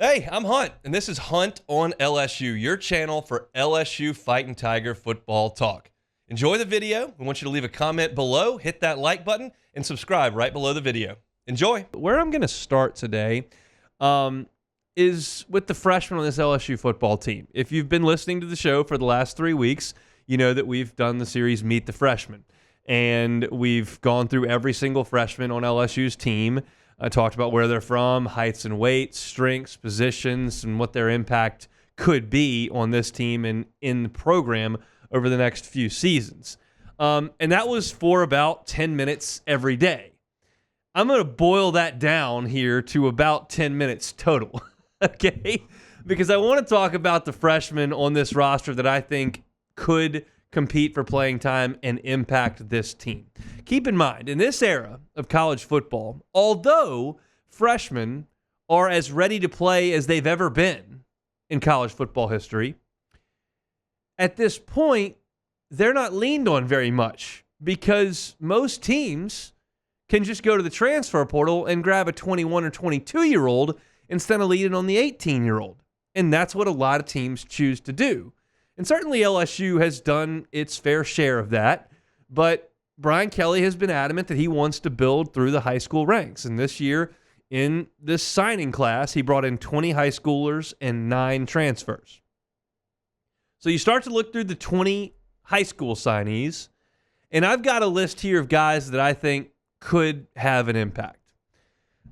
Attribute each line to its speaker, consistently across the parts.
Speaker 1: Hey, I'm Hunt, and this is Hunt on LSU, your channel for LSU Fighting Tiger football talk. Enjoy the video. We want you to leave a comment below, hit that like button, and subscribe right below the video. Enjoy. Where I'm going to start today is with the freshmen on this LSU football team. If you've been listening to the show for the last 3 weeks, you know that we've done the series Meet the Freshmen, and we've gone through every single freshman on LSU's team. I talked about where they're from, heights and weights, strengths, positions, and what their impact could be on this team and in the program over the next few seasons. And that was for about 10 minutes every day. I'm going to boil that down here to about 10 minutes total, okay? Because I want to talk about the freshmen on this roster that I think could compete for playing time and impact this team. Keep in mind, in this era of college football, although freshmen are as ready to play as they've ever been in college football history, at this point, they're not leaned on very much because most teams can just go to the transfer portal and grab a 21 or 22-year-old instead of leaning on the 18-year-old. And that's what a lot of teams choose to do. And certainly LSU has done its fair share of that, but Brian Kelly has been adamant that he wants to build through the high school ranks. And this year, in this signing class, he brought in 20 high schoolers and 9 transfers. So you start to look through the 20 high school signees, and I've got a list here of guys that I think could have an impact.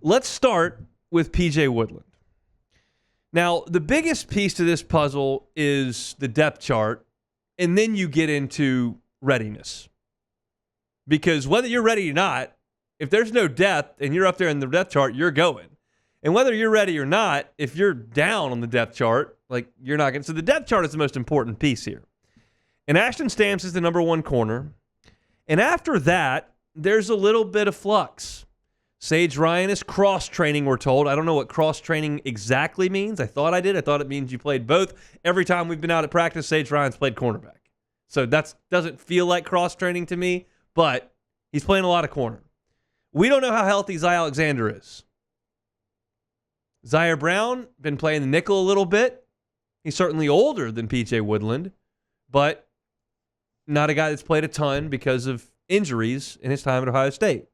Speaker 1: Let's start with P.J. Woodland. Now, the biggest piece to this puzzle is the depth chart, and then you get into readiness. Because whether you're ready or not, if there's no depth and you're up there in the depth chart, you're going. And whether you're ready or not, if you're down on the depth chart, you're not going to. So the depth chart is the most important piece here. And Ashton Stamps is the number 1 corner. And after that, there's a little bit of flux. Sage Ryan is cross-training, we're told. I don't know what cross-training exactly means. I thought I did. I thought it means you played both. Every time we've been out at practice, Sage Ryan's played cornerback. So that doesn't feel like cross-training to me, but he's playing a lot of corner. We don't know how healthy Zy Alexander is. Zaire Brown, been playing the nickel a little bit. He's certainly older than P.J. Woodland, but not a guy that's played a ton because of injuries in his time at Ohio State.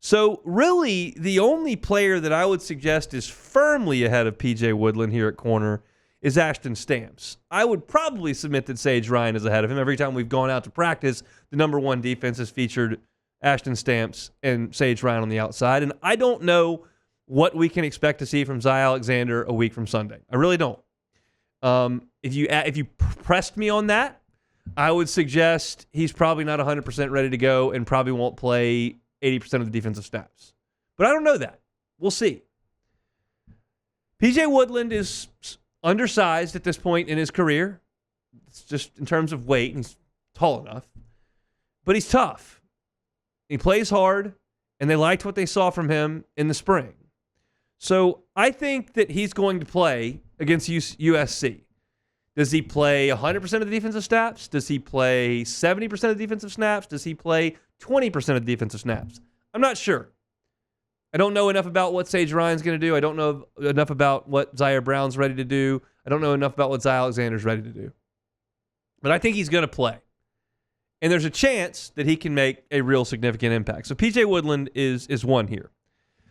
Speaker 1: So really, the only player that I would suggest is firmly ahead of P.J. Woodland here at corner is Ashton Stamps. I would probably submit that Sage Ryan is ahead of him. Every time we've gone out to practice, the number 1 defense has featured Ashton Stamps and Sage Ryan on the outside. And I don't know what we can expect to see from Zy Alexander a week from Sunday. I really don't. If you pressed me on that, I would suggest he's probably not 100% ready to go and probably won't play 80% of the defensive snaps. But I don't know that. We'll see. P.J. Woodland is undersized at this point in his career. It's just in terms of weight. He's tall enough. But he's tough. He plays hard, and they liked what they saw from him in the spring. So I think that he's going to play against USC. Does he play 100% of the defensive snaps? Does he play 70% of the defensive snaps? Does he play 20% of the defensive snaps? I'm not sure. I don't know enough about what Sage Ryan's going to do. I don't know enough about what Zaire Brown's ready to do. I don't know enough about what Zy Alexander's ready to do. But I think he's going to play. And there's a chance that he can make a real significant impact. So P.J. Woodland is one here.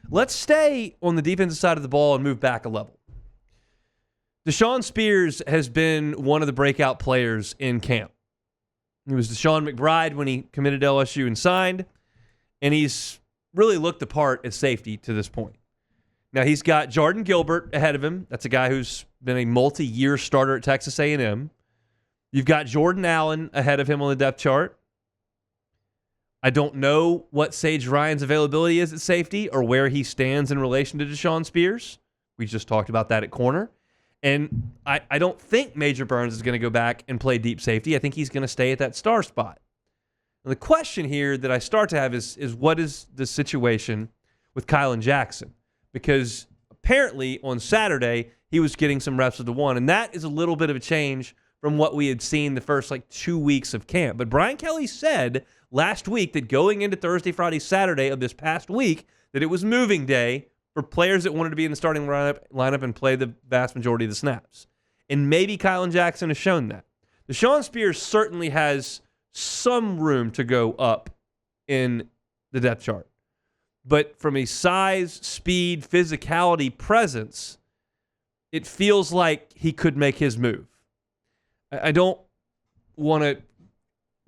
Speaker 1: Let's stay on the defensive side of the ball and move back a level. Dashawn Spears has been one of the breakout players in camp. He was Deshaun McBride when he committed to LSU and signed, and he's really looked the part at safety to this point. Now, he's got Jordan Gilbert ahead of him. That's a guy who's been a multi-year starter at Texas A&M. You've got Jordan Allen ahead of him on the depth chart. I don't know what Sage Ryan's availability is at safety or where he stands in relation to Dashawn Spears. We just talked about that at corner. And I don't think Major Burns is going to go back and play deep safety. I think he's going to stay at that star spot. And the question here that I start to have is what is the situation with Kylan Jackson? Because apparently on Saturday, he was getting some reps with the 1, and that is a little bit of a change from what we had seen the first 2 weeks of camp. But Brian Kelly said last week that going into Thursday, Friday, Saturday of this past week, that it was moving day for players that wanted to be in the starting lineup and play the vast majority of the snaps. And maybe Kylan Jackson has shown that. Dashawn Spears certainly has some room to go up in the depth chart. But from a size, speed, physicality, presence, it feels like he could make his move. I don't want to,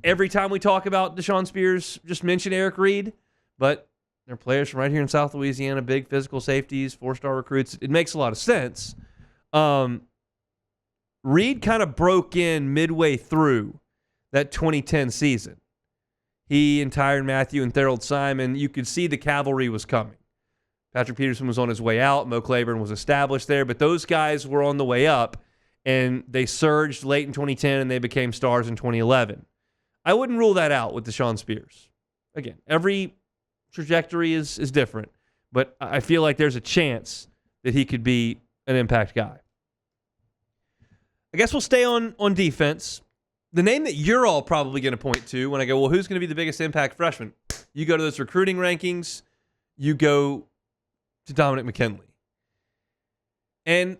Speaker 1: every time we talk about Dashawn Spears, just mention Eric Reed, but they're players from right here in South Louisiana, big physical safeties, 4-star recruits. It makes a lot of sense. Reed kind of broke in midway through that 2010 season. He and Tyron Matthew and Thorold Simon, you could see the cavalry was coming. Patrick Peterson was on his way out. Mo Claiborne was established there, but those guys were on the way up, and they surged late in 2010, and they became stars in 2011. I wouldn't rule that out with Dashawn Spears. Again, every trajectory is different, but I feel like there's a chance that he could be an impact guy. I guess we'll stay on defense. The name that you're all probably going to point to when I go, well, who's going to be the biggest impact freshman? You go to those recruiting rankings, you go to Dominic McKinley. And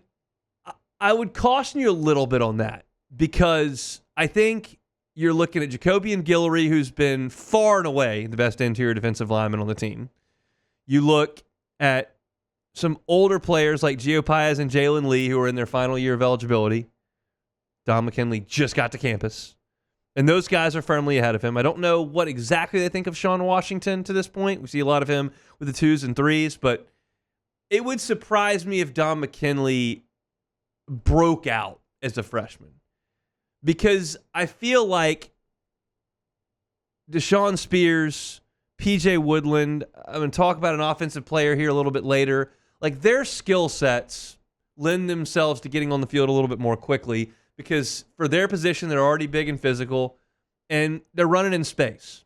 Speaker 1: I would caution you a little bit on that because I think you're looking at Jacobian Guillory, who's been far and away the best interior defensive lineman on the team. You look at some older players like Gio Paez and Jalen Lee, who are in their final year of eligibility. Don McKinley just got to campus. And those guys are firmly ahead of him. I don't know what exactly they think of Sean Washington to this point. We see a lot of him with the 2s and 3s, but it would surprise me if Don McKinley broke out as a freshman. Because I feel like Dashawn Spears, PJ Woodland, I'm going to talk about an offensive player here a little bit later. Like, their skill sets lend themselves to getting on the field a little bit more quickly because for their position, they're already big and physical, and they're running in space.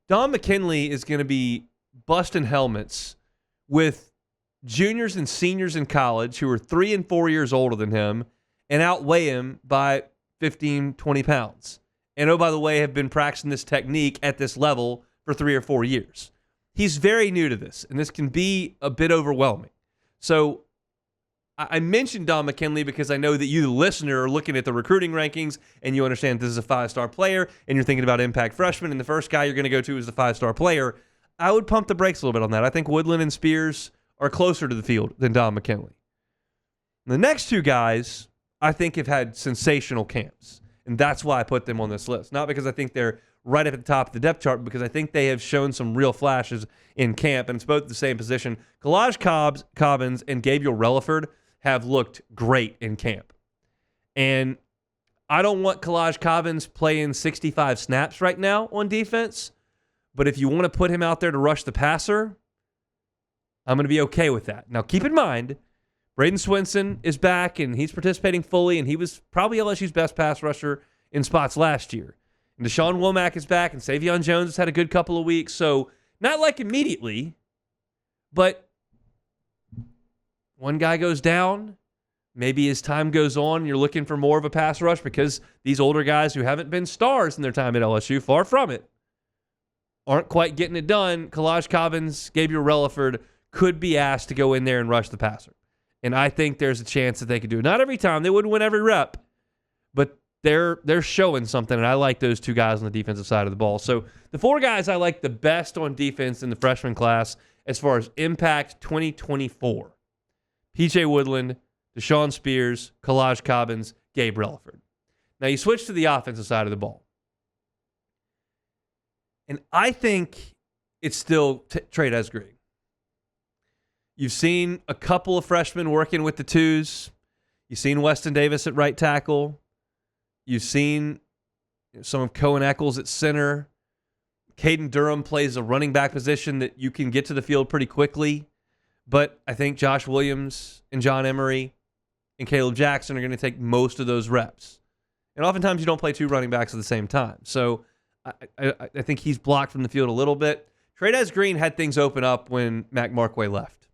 Speaker 1: Don McKinley is going to be busting helmets with juniors and seniors in college who are 3 and 4 years older than him and outweigh him by 15, 20 pounds. And oh, by the way, have been practicing this technique at this level for 3 or 4 years. He's very new to this, and this can be a bit overwhelming. So I mentioned Don McKinley because I know that you, the listener, are looking at the recruiting rankings and you understand this is a 5-star player and you're thinking about impact freshman, and the first guy you're going to go to is the 5-star player. I would pump the brakes a little bit on that. I think Woodland and Spears are closer to the field than Don McKinley. The next 2 guys, I think, have had sensational camps, and that's why I put them on this list. Not because I think they're right up at the top of the depth chart, because I think they have shown some real flashes in camp, and it's both the same position. Kolaj Cobbins and Gabe Reliford have looked great in camp. And I don't want Kolaj Cobbins playing 65 snaps right now on defense, but if you want to put him out there to rush the passer, I'm going to be okay with that. Now, keep in mind, Braden Swinson is back, and he's participating fully, and he was probably LSU's best pass rusher in spots last year. And Deshaun Womack is back, and Savion Jones has had a good couple of weeks. So, not like immediately, but one guy goes down, maybe as time goes on, you're looking for more of a pass rush because these older guys who haven't been stars in their time at LSU, far from it, aren't quite getting it done. Kolaj Cobbins, Gabriel Reliford could be asked to go in there and rush the passer. And I think there's a chance that they could do it. Not every time. They wouldn't win every rep, but they're showing something, and I like those 2 guys on the defensive side of the ball. So the 4 guys I like the best on defense in the freshman class as far as impact 2024. PJ Woodland, Dashawn Spears, Kolaj Cobbins, Gabe Reliford. Now you switch to the offensive side of the ball. And I think it's still Trey DeZ Green. You've seen a couple of freshmen working with the 2s. You've seen Weston Davis at right tackle. You've seen some of Cohen Eccles at center. Caden Durham plays a running back position that you can get to the field pretty quickly. But I think Josh Williams and John Emery and Caleb Jackson are going to take most of those reps. And oftentimes you don't play 2 running backs at the same time. So I think he's blocked from the field a little bit. Trey DeZ Green had things open up when Mac Markway left.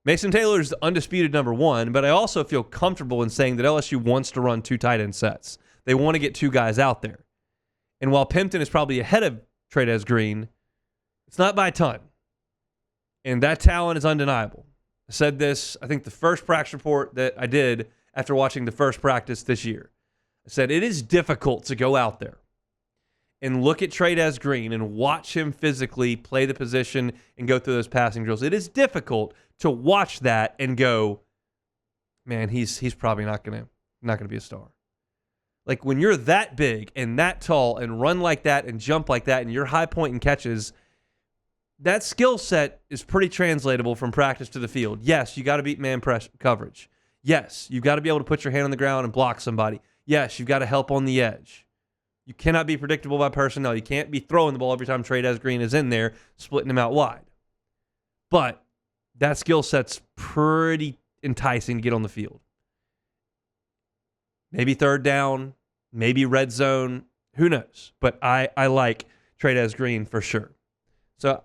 Speaker 1: Mason Taylor is the undisputed number 1, but I also feel comfortable in saying that LSU wants to run 2 tight end sets. They want to get 2 guys out there. And while Pimpton is probably ahead of Trey DeZ Green, it's not by a ton. And that talent is undeniable. said this, I think the first practice report that I did after watching the first practice this year. I said it is difficult to go out there and look at Trey DeZ Green and watch him physically play the position and go through those passing drills. It is difficult to watch that and go, man, he's probably not gonna be a star. Like when you're that big and that tall and run like that and jump like that and you're high point and catches, that skill set is pretty translatable from practice to the field. Yes, you got to beat man press coverage. Yes, you've got to be able to put your hand on the ground and block somebody. Yes, you've got to help on the edge. You cannot be predictable by personnel. You can't be throwing the ball every time Trey DeZ Green is in there, splitting them out wide. But that skill set's pretty enticing to get on the field. Maybe third down, maybe red zone, who knows? But I like Trey DeZ Green for sure. So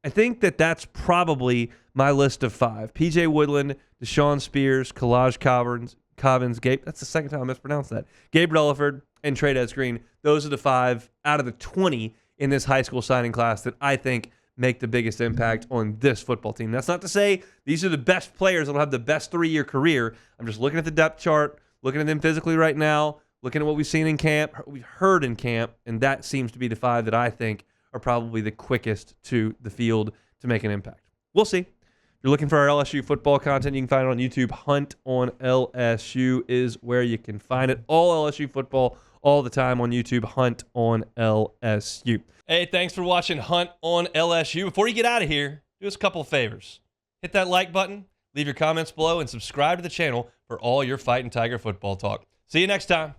Speaker 1: I think that's probably my list of 5. PJ Woodland, Dashawn Spears, Kolaj Cobbins, Gabe, that's the second time I mispronounced that. Gabe Reliford and Trey DeZ Green. Those are the 5 out of the 20 in this high school signing class that I think make the biggest impact on this football team. That's not to say these are the best players that will have the best 3-year career. I'm just looking at the depth chart, looking at them physically right now, looking at what we've seen in camp, we've heard in camp, and that seems to be the 5 that I think are probably the quickest to the field to make an impact. We'll see. If you're looking for our LSU football content, you can find it on YouTube. Hunt on LSU is where you can find it. All LSU football all the time on YouTube. Hunt on LSU. Hey, thanks for watching Hunt on LSU. Before you get out of here, do us a couple of favors. Hit that like button, leave your comments below, and subscribe to the channel for all your Fighting Tiger football talk. See you next time.